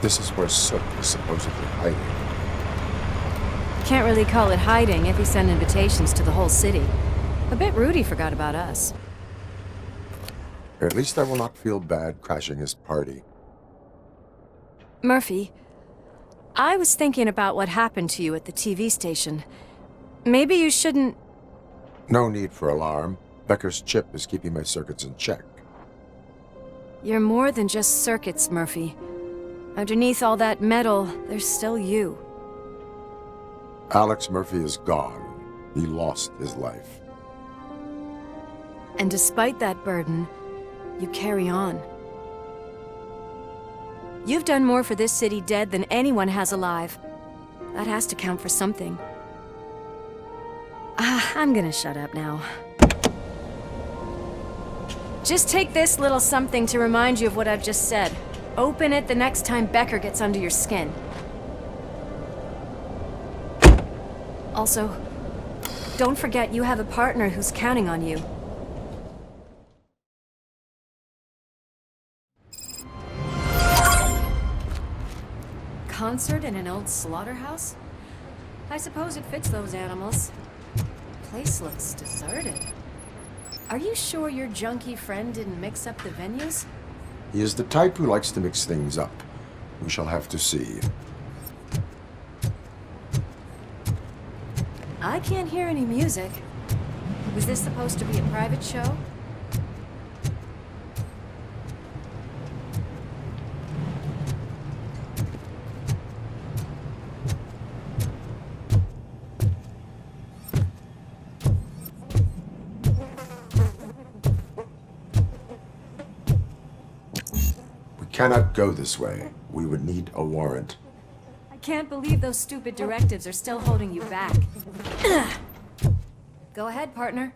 This is where Sook is supposedly hiding. Can't really call it hiding if he sent invitations to the whole city. A bit rude he forgot about us. At least I will not feel bad crashing his party. Murphy, I was thinking about what happened to you at the TV station. Maybe you shouldn't... No need for alarm. Becker's chip is keeping my circuits in check. You're more than just circuits, Murphy. Underneath all that metal, there's still you. Alex Murphy is gone. He lost his life. And despite that burden, you carry on. You've done more for this city dead than anyone has alive. That has to count for something. I'm gonna shut up now. Just take this little something to remind you of what I've just said. Open it the next time Becker gets under your skin. Also, don't forget you have a partner who's counting on you. Concert in an old slaughterhouse? I suppose it fits those animals. Place looks deserted. Are you sure your junkie friend didn't mix up the venues? He is the type who likes to mix things up. We shall have to see. I can't hear any music. Was this supposed to be a private show? Cannot go this way. We would need a warrant. I can't believe those stupid directives are still holding you back. Go ahead, partner.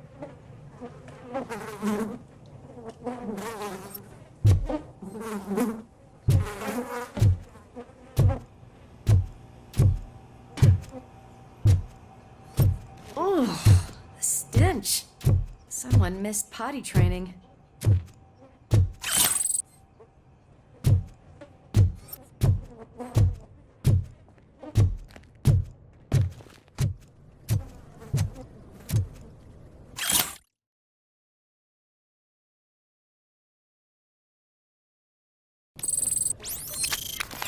Ugh, the stench. Someone missed potty training.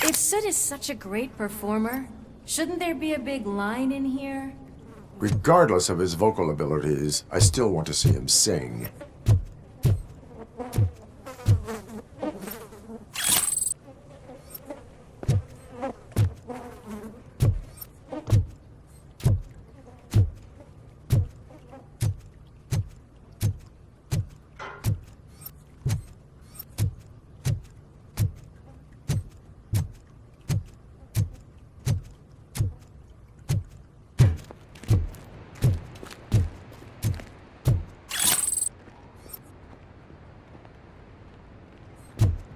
If Sid is such a great performer, shouldn't there be a big line in here? Regardless of his vocal abilities, I still want to see him sing.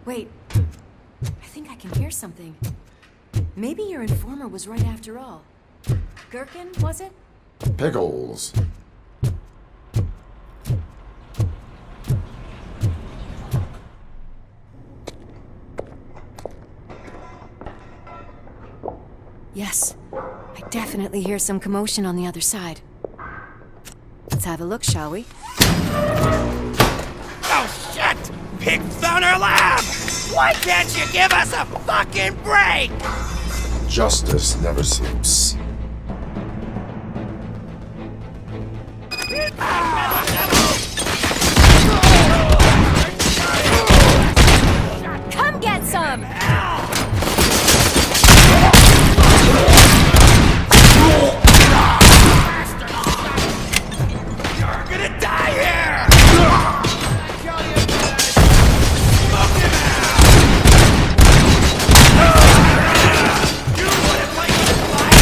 Wait, I think I can hear something. Maybe your informer was right after all. Gherkin, was it? Pickles. Yes, I definitely hear some commotion on the other side. Let's have a look, shall we? Oh shit! Pig found our lab! Why can't you give us a fucking break? Justice never sleeps. Come get some! You're gonna die here! You wouldn't like to fly?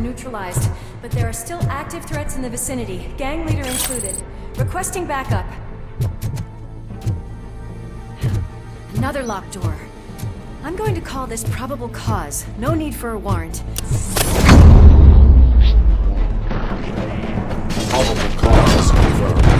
neutralized, but there are still active threats in the vicinity, gang leader included. Requesting backup. Another locked door. I'm going to call this probable cause. No need for a warrant. Probable cause confirmed.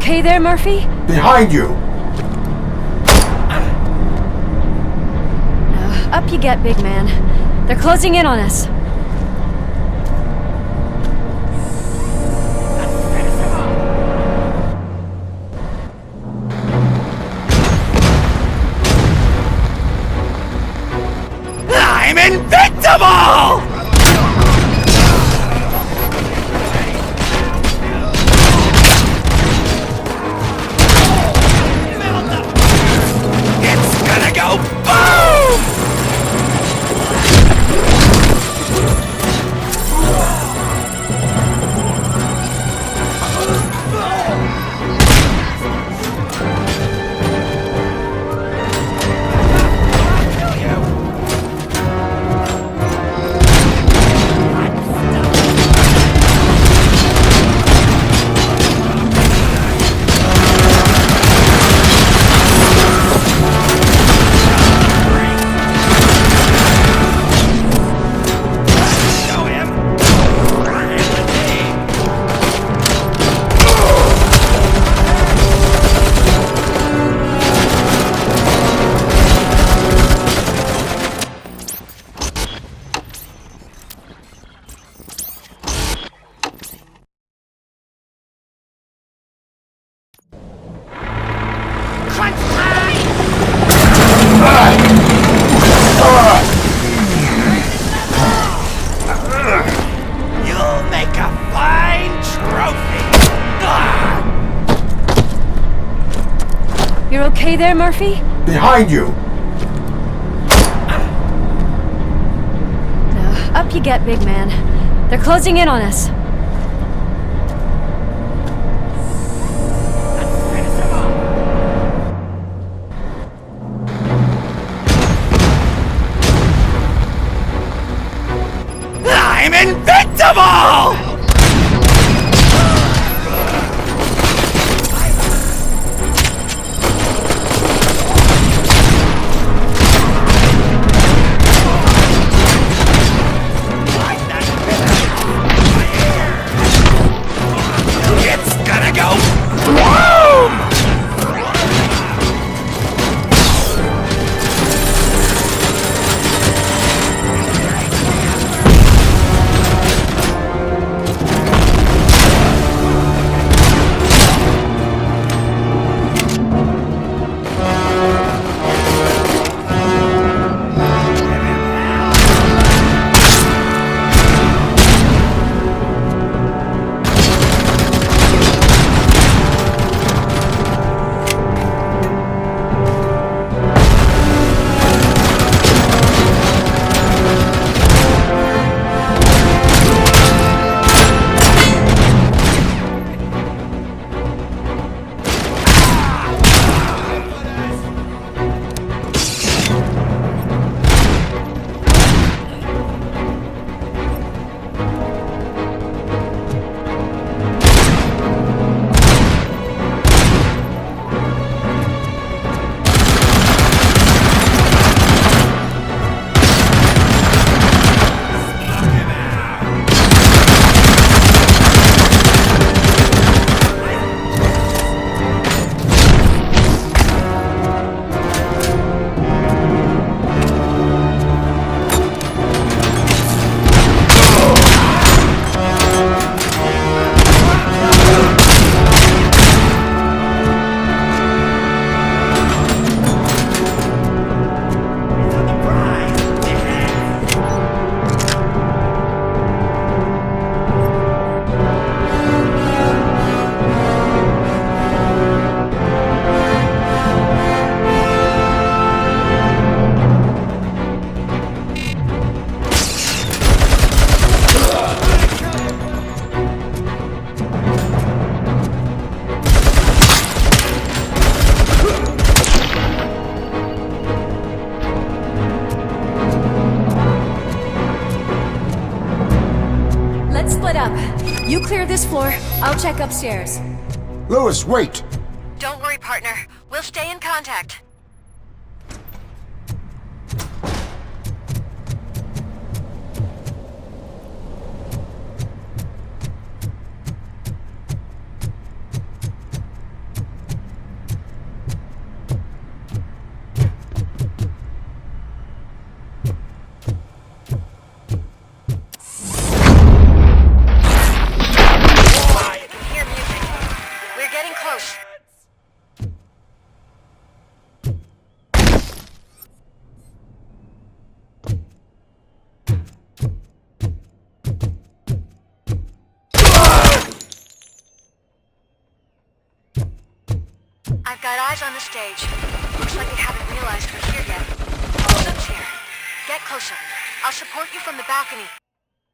okay there, Murphy? Behind you! Up you get, big man. They're closing in on us. I'm invincible! there, Murphy? Behind you! Now, up you get, big man. They're closing in on us. I'm invincible! It's gonna go boom! Let's split up. You clear this floor, I'll check upstairs. Lewis, wait! Don't worry, partner. We'll stay in contact. I've got eyes on the stage. Looks like they haven't realized we're here yet. Luke's here. Get closer. I'll support you from the balcony.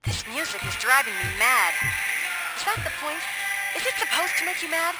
This music is driving me mad. Is that the point? Is it supposed to make you mad?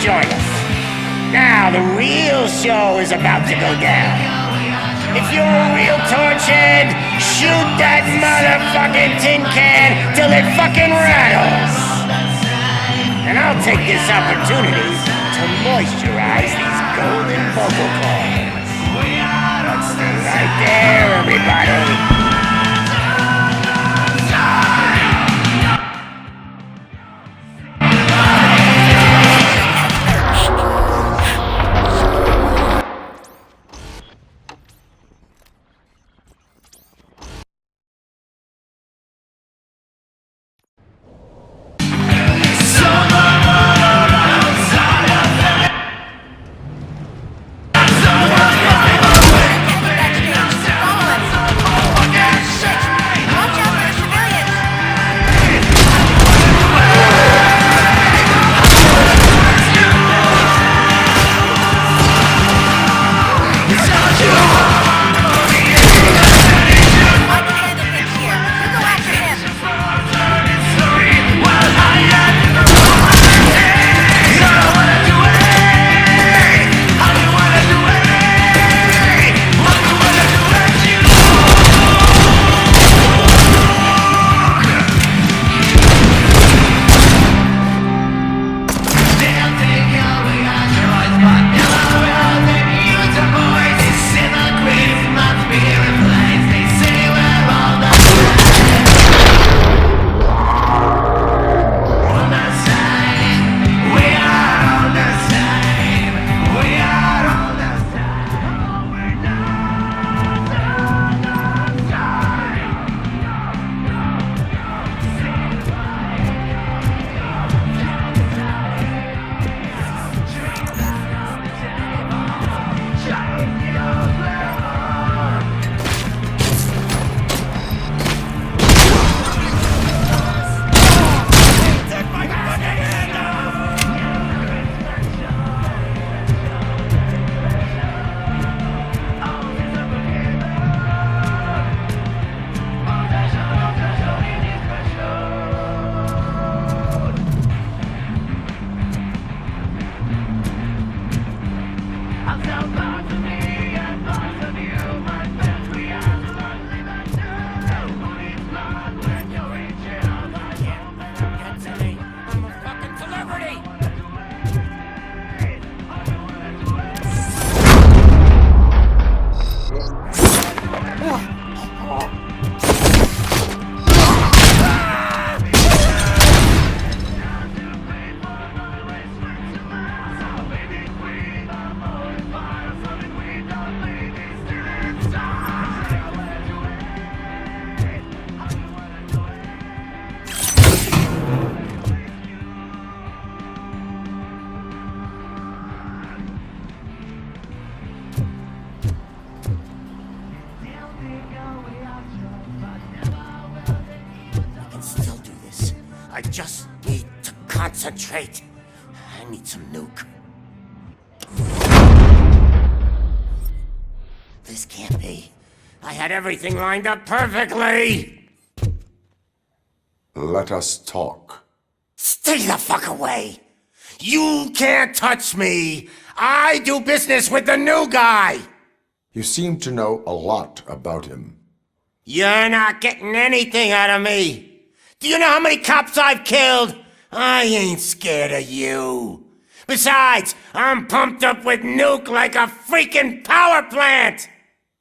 join us. Now the real show is about to go down. If you're a real torchhead, shoot that motherfucking tin can till it fucking rattles. And I'll take this opportunity to moisturize these golden vocal cords. Let's stay right there, everybody. I just need to concentrate. I need some nuke. This can't be. I had everything lined up perfectly! Let us talk. Stay the fuck away! You can't touch me! I do business with the new guy! You seem to know a lot about him. You're not getting anything out of me! Do you know how many cops I've killed? I ain't scared of you. Besides, I'm pumped up with nuke like a freaking power plant!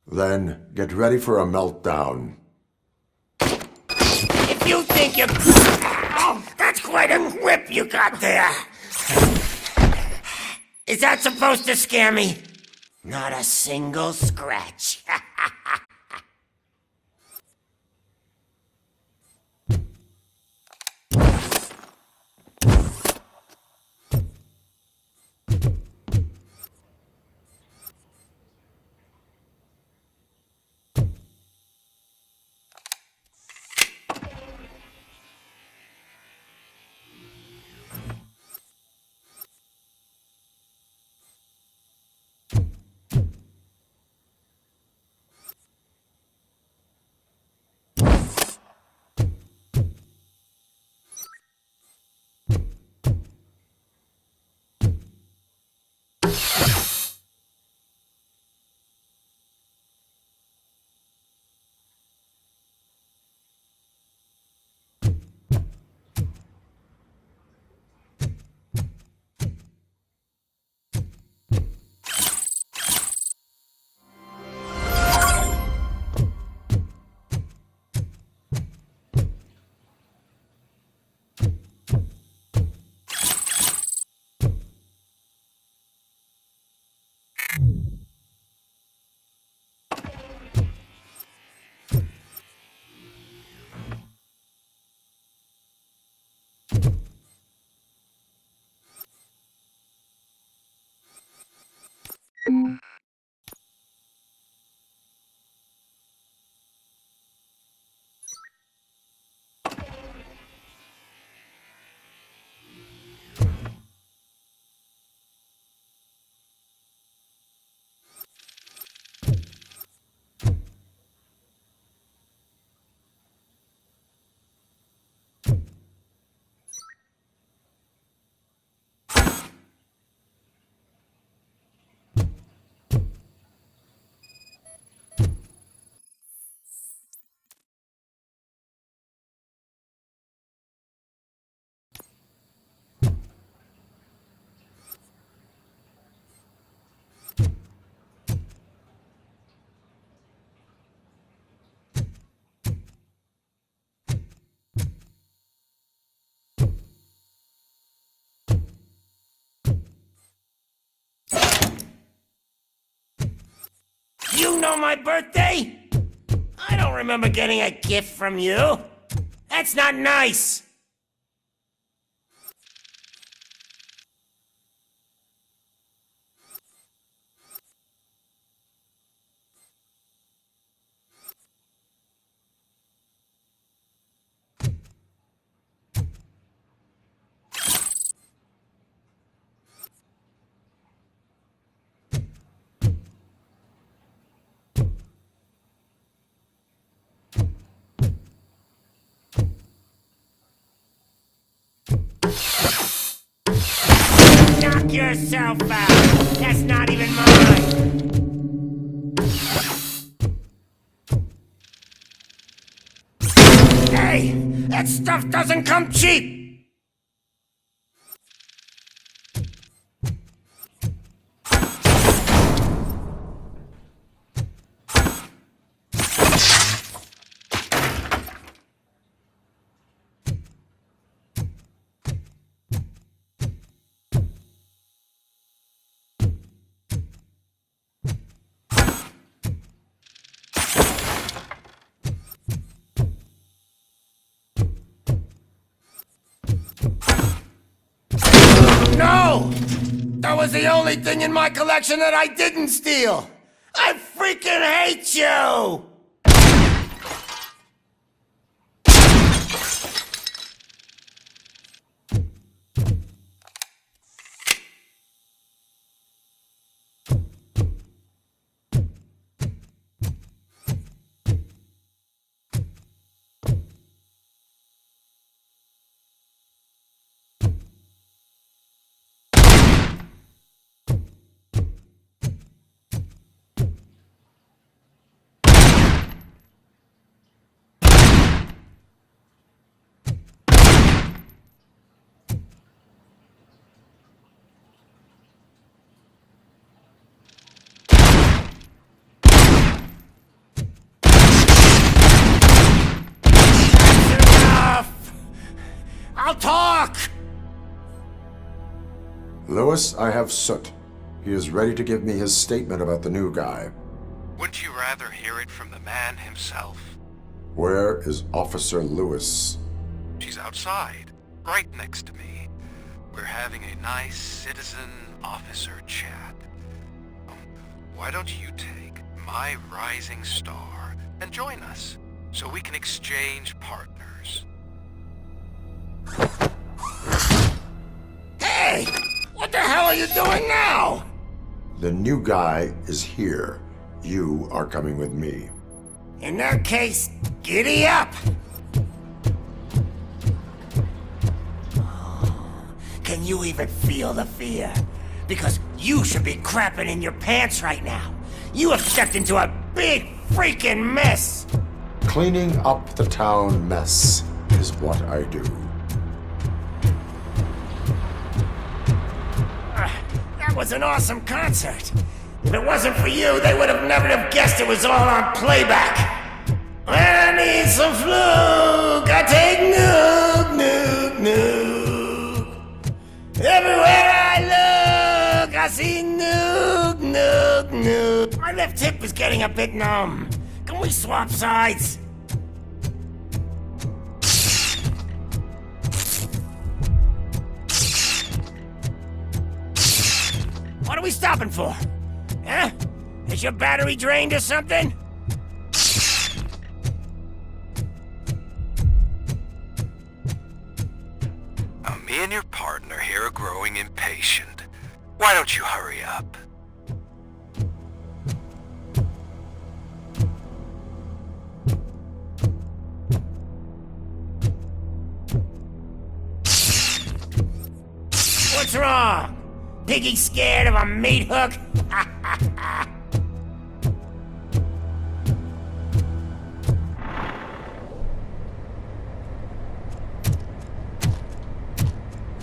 Then get ready for a meltdown. If you think you... Oh, that's quite a whip you got there. Is that supposed to scare me? Not a single scratch. You know my birthday? I don't remember getting a gift from you. That's not nice. Knock yourself out. That's not even mine. Hey, that stuff doesn't come cheap. No! That was the only thing in my collection that I didn't steal! I freaking hate you! I'll talk! Lewis, I have Soot. He is ready to give me his statement about the new guy. Wouldn't you rather hear it from the man himself? Where is Officer Lewis? She's outside, right next to me. We're having a nice citizen-officer chat. Why don't you take my rising star and join us, so we can exchange partners? Hey! What the hell are you doing now? The new guy is here. You are coming with me. In that case, giddy up! Can you even feel the fear? Because you should be crapping in your pants right now. You have stepped into a big freaking mess! Cleaning up the town mess is what I do. That was an awesome concert. If it wasn't for you, they would have never have guessed it was all on playback. When I need some fluke, I take nuke, nuke, nuke. Everywhere I look, I see nuke, nuke, nuke. My left hip is getting a bit numb. Can we swap sides? What are we stopping for? Huh? Is your battery drained or something? Now, me and your partner here are growing impatient. Why don't you hurry up? What's wrong? Piggy scared of a meat hook?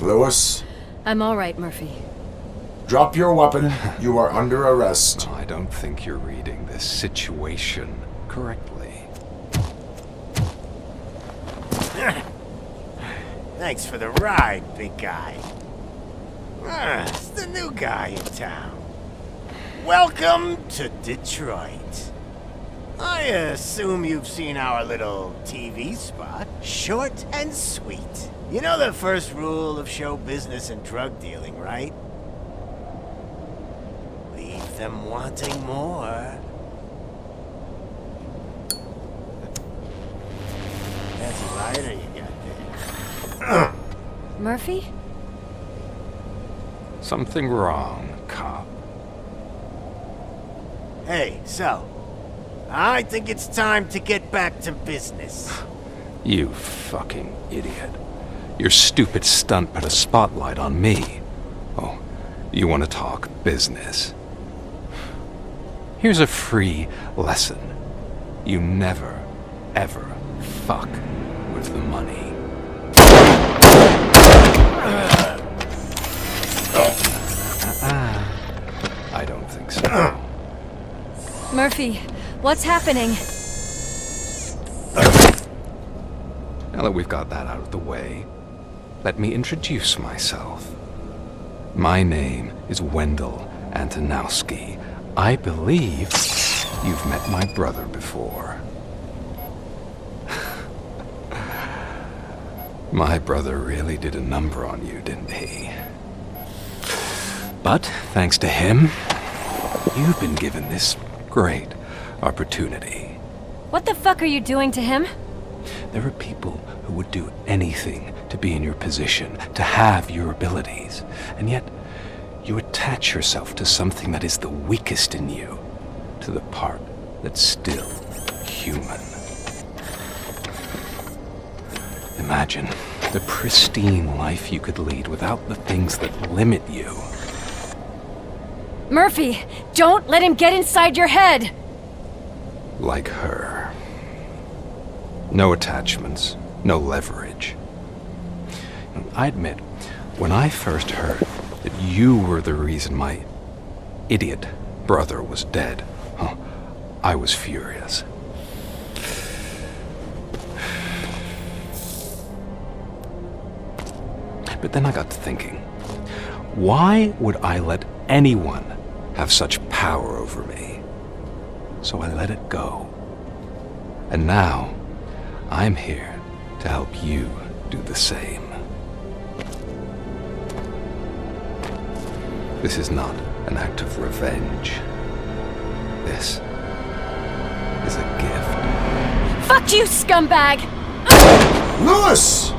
Lewis, I'm all right, Murphy. drop your weapon. You are under arrest. I don't think you're reading this situation correctly. Thanks for the ride, big guy. It's the new guy in town. Welcome to Detroit. I assume you've seen our little TV spot. Short and sweet. You know the first rule of show business and drug dealing, right? Leave them wanting more. Fancy lighter you got there. Murphy? Something wrong, cop. Hey, so, I think it's time to get back to business. You fucking idiot. Your stupid stunt put a spotlight on me. Oh, you want to talk business? Here's a free lesson. You never, ever fuck with the money. I don't think so. Murphy, what's happening? Now that we've got that out of the way, let me introduce myself. My name is Wendell Antonowski. I believe you've met my brother before. My brother really did a number on you, didn't he? But thanks to him, you've been given this great opportunity. What the fuck are you doing to him? There are people who would do anything to be in your position, to have your abilities, and yet you attach yourself to something that is the weakest in you, to the part that's still human. Imagine the pristine life you could lead without the things that limit you. Murphy, don't let him get inside your head! Like her. No attachments, no leverage. I admit, when I first heard that you were the reason my idiot brother was dead, I was furious. But then I got to thinking, why would I let anyone have such power over me? So I let it go. And now, I'm here to help you do the same. This is not an act of revenge. This is a gift. Fuck you, scumbag! Lewis!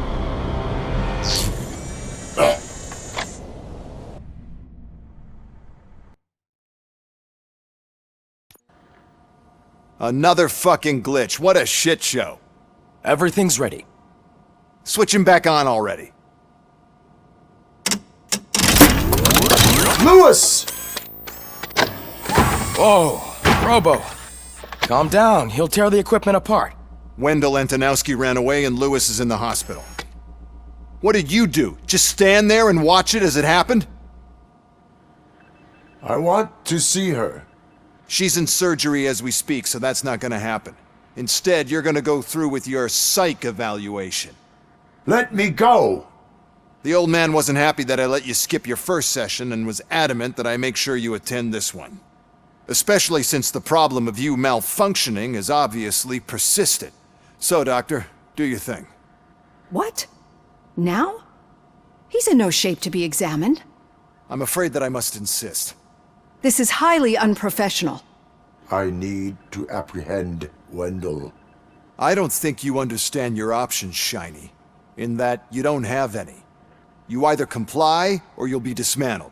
Another fucking glitch. What a shit show. Everything's ready. Switch him back on already. Lewis! Whoa, Robo. Calm down, he'll tear the equipment apart. Wendell Antonowski ran away and Lewis is in the hospital. What did you do? Just stand there and watch it as it happened? I want to see her. She's in surgery as we speak, so that's not gonna happen. Instead, you're gonna go through with your psych evaluation. Let me go! The old man wasn't happy that I let you skip your first session and was adamant that I make sure you attend this one. Especially since the problem of you malfunctioning is obviously persistent. So, Doctor, do your thing. What? Now? He's in no shape to be examined. I'm afraid that I must insist. This is highly unprofessional. I need to apprehend Wendell. I don't think you understand your options, Shiny. In that you don't have any. You either comply or you'll be dismantled.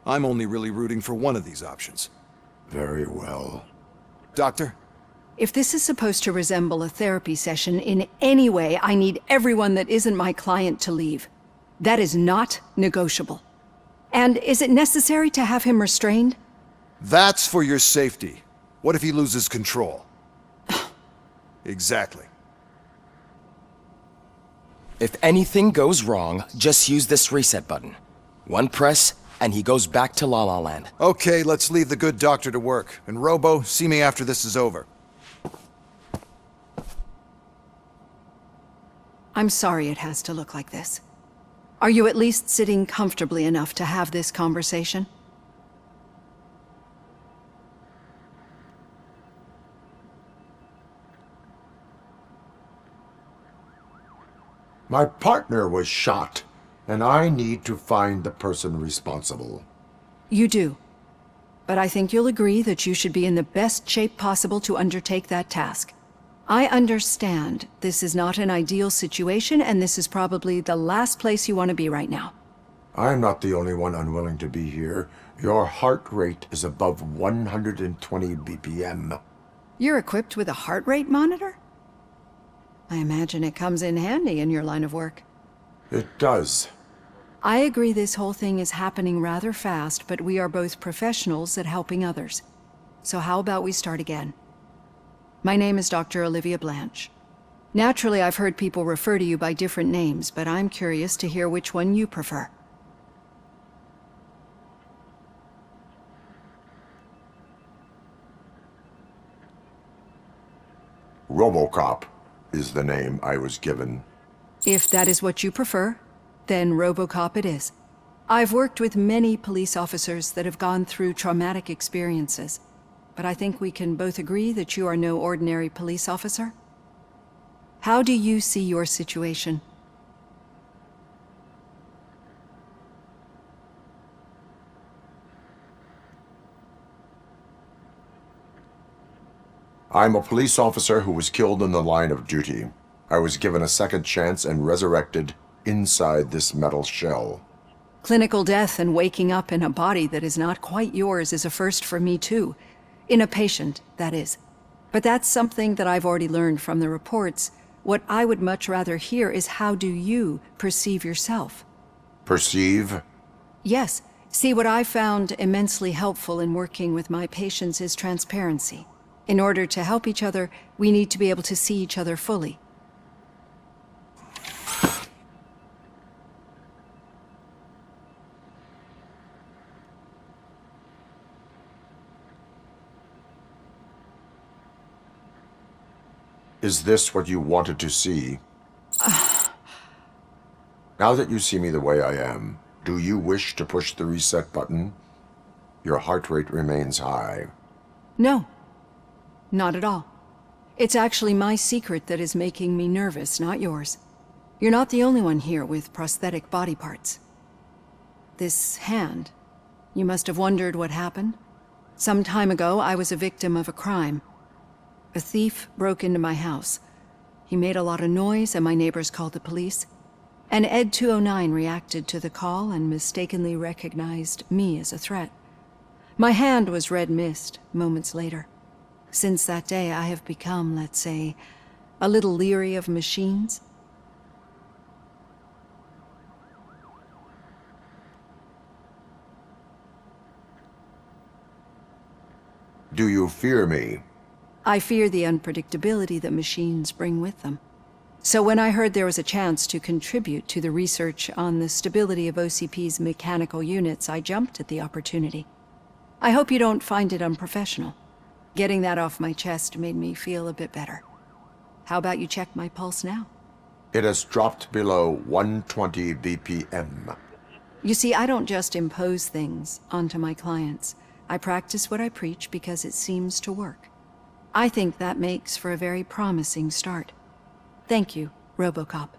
I'm only really rooting for one of these options. Very well. Doctor? If this is supposed to resemble a therapy session in any way, I need everyone that isn't my client to leave. That is not negotiable. And is it necessary to have him restrained? That's for your safety. What if he loses control? Exactly. If anything goes wrong, just use this reset button. One press, and he goes back to La La Land. Okay, let's leave the good doctor to work. And Robo, see me after this is over. I'm sorry it has to look like this. Are you at least sitting comfortably enough to have this conversation? My partner was shot, and I need to find the person responsible. You do. But I think you'll agree that you should be in the best shape possible to undertake that task. I understand this is not an ideal situation, and this is probably the last place you want to be right now. I'm not the only one unwilling to be here. Your heart rate is above 120 BPM. You're equipped with a heart rate monitor? I imagine it comes in handy in your line of work. It does. I agree this whole thing is happening rather fast, but we are both professionals at helping others. So how about we start again? My name is Dr. Olivia Blanche. Naturally, I've heard people refer to you by different names, but I'm curious to hear which one you prefer. RoboCop is the name I was given. If that is what you prefer, then RoboCop it is. I've worked with many police officers that have gone through traumatic experiences, but I think we can both agree that you are no ordinary police officer. How do you see your situation? I'm a police officer who was killed in the line of duty. I was given a second chance and resurrected inside this metal shell. Clinical death and waking up in a body that is not quite yours is a first for me too. In a patient, that is. But that's something that I've already learned from the reports. What I would much rather hear is how do you perceive yourself? Perceive? Yes. See, what I found immensely helpful in working with my patients is transparency. In order to help each other, we need to be able to see each other fully. Is this what you wanted to see? Now that you see me the way I am, do you wish to push the reset button? Your heart rate remains high. No. Not at all. It's actually my secret that is making me nervous, not yours. You're not the only one here with prosthetic body parts. This hand, you must have wondered what happened. Some time ago, I was a victim of a crime. A thief broke into my house. He made a lot of noise and my neighbors called the police. And Ed 209 reacted to the call and mistakenly recognized me as a threat. My hand was red mist moments later. Since that day, I have become, let's say, a little leery of machines. Do you fear me? I fear the unpredictability that machines bring with them. So when I heard there was a chance to contribute to the research on the stability of OCP's mechanical units, I jumped at the opportunity. I hope you don't find it unprofessional. Getting that off my chest made me feel a bit better. How about you check my pulse now? It has dropped below 120 BPM. You see, I don't just impose things onto my clients. I practice what I preach because it seems to work. I think that makes for a very promising start. Thank you, RoboCop.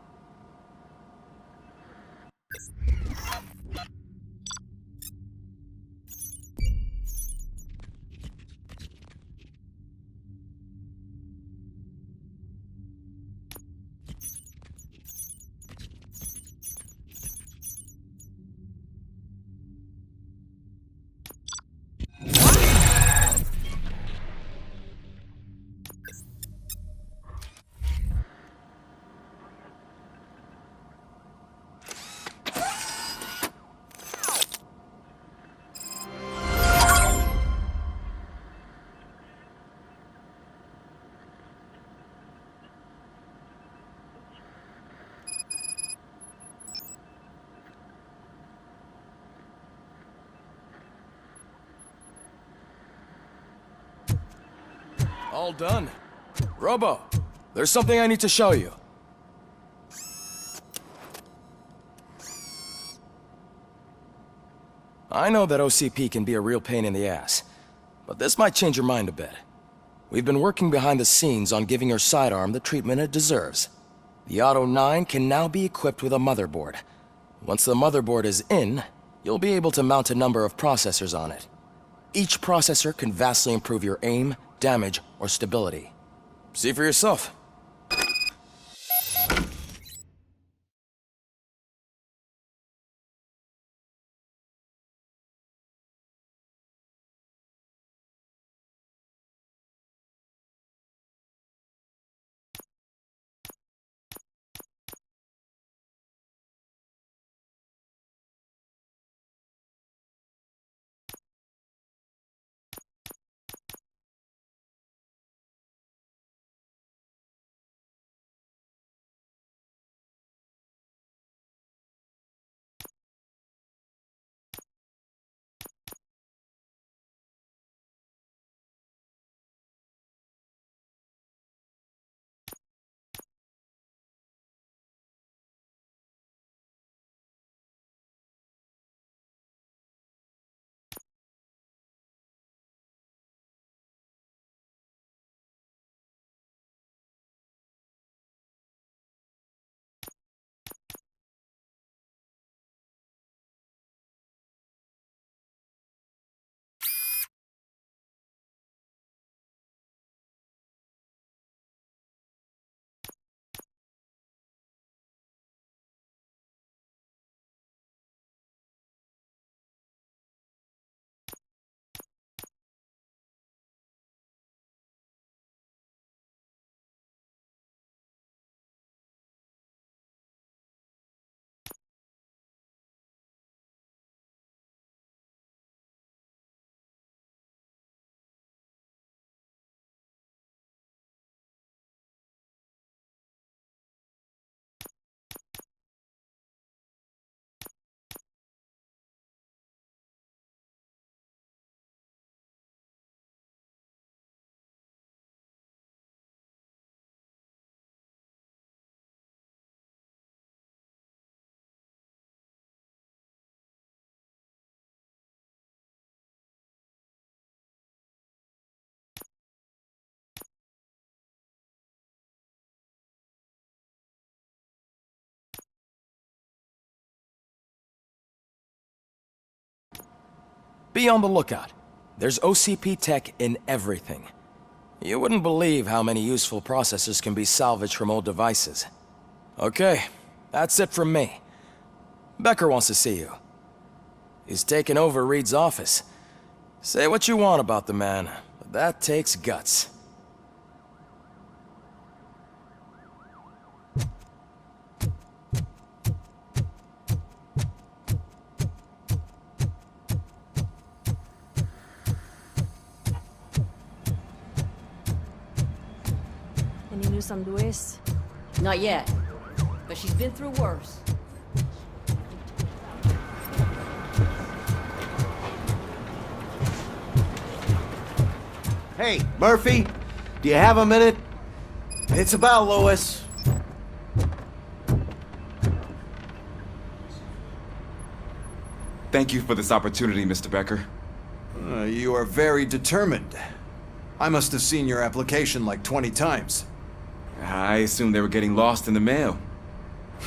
All done. Robo, there's something I need to show you. I know that OCP can be a real pain in the ass, but this might change your mind a bit. We've been working behind the scenes on giving her sidearm the treatment it deserves. The Auto 9 can now be equipped with a motherboard. Once the motherboard is in, you'll be able to mount a number of processors on it. Each processor can vastly improve your aim, damage, or stability. See for yourself. Be on the lookout. There's OCP tech in everything. You wouldn't believe how many useful processors can be salvaged from old devices. Okay, that's it from me. Becker wants to see you. He's taken over Reed's office. Say what you want about the man, but that takes guts. Any news on Luis? Not yet, but she's been through worse. Hey, Murphy, do you have a minute? It's about Lois. Thank you for this opportunity, Mr. Becker. You are very determined. I must have seen your application like 20 times. I assumed they were getting lost in the mail.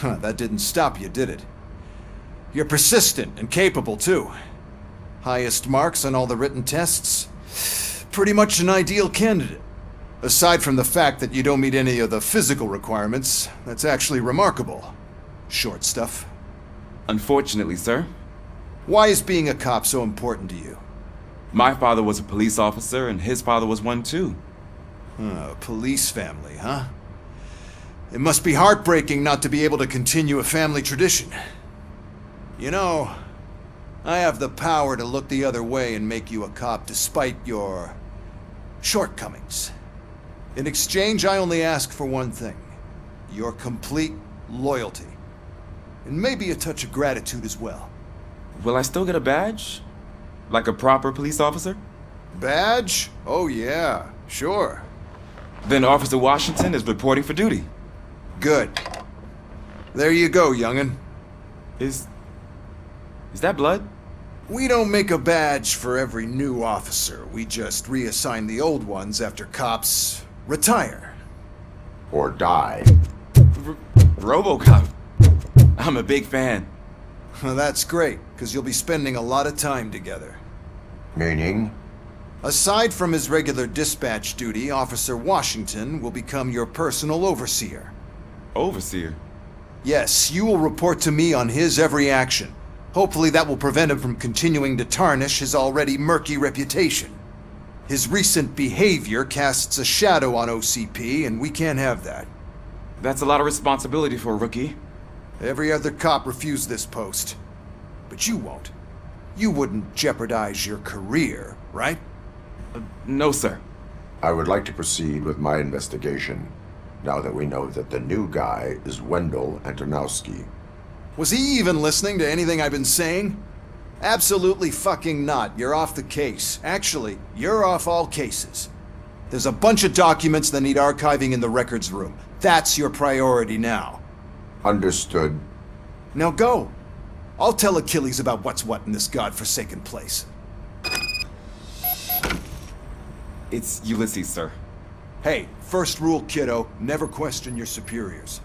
That didn't stop you, did it? You're persistent and capable, too. Highest marks on all the written tests. Pretty much an ideal candidate. Aside from the fact that you don't meet any of the physical requirements, that's actually remarkable. Short stuff. Unfortunately, sir. Why is being a cop so important to you? My father was a police officer, and his father was one too. Police family, huh? It must be heartbreaking not to be able to continue a family tradition. You know, I have the power to look the other way and make you a cop despite your shortcomings. In exchange, I only ask for one thing. Your complete loyalty. And maybe a touch of gratitude as well. Will I still get a badge? Like a proper police officer? Badge? Oh yeah, sure. Then Officer Washington is reporting for duty. Good. There you go, young'un. Is that blood? We don't make a badge for every new officer. We just reassign the old ones after cops retire. Or die. RoboCop. I'm a big fan. Well, that's great, because you'll be spending a lot of time together. Meaning? Aside from his regular dispatch duty, Officer Washington will become your personal overseer. Overseer? Yes, you will report to me on his every action. Hopefully that will prevent him from continuing to tarnish his already murky reputation. His recent behavior casts a shadow on OCP, and we can't have that. That's a lot of responsibility for a rookie. Every other cop refused this post. But you won't. You wouldn't jeopardize your career, right? No, sir. I would like to proceed with my investigation, now that we know that the new guy is Wendell Antonowski. Was he even listening to anything I've been saying? Absolutely fucking not. You're off the case. Actually, you're off all cases. There's a bunch of documents that need archiving in the records room. That's your priority now. Understood. Now go. I'll tell Achilles about what's what in this godforsaken place. It's Ulysses, sir. Hey, first rule, kiddo, never question your superiors.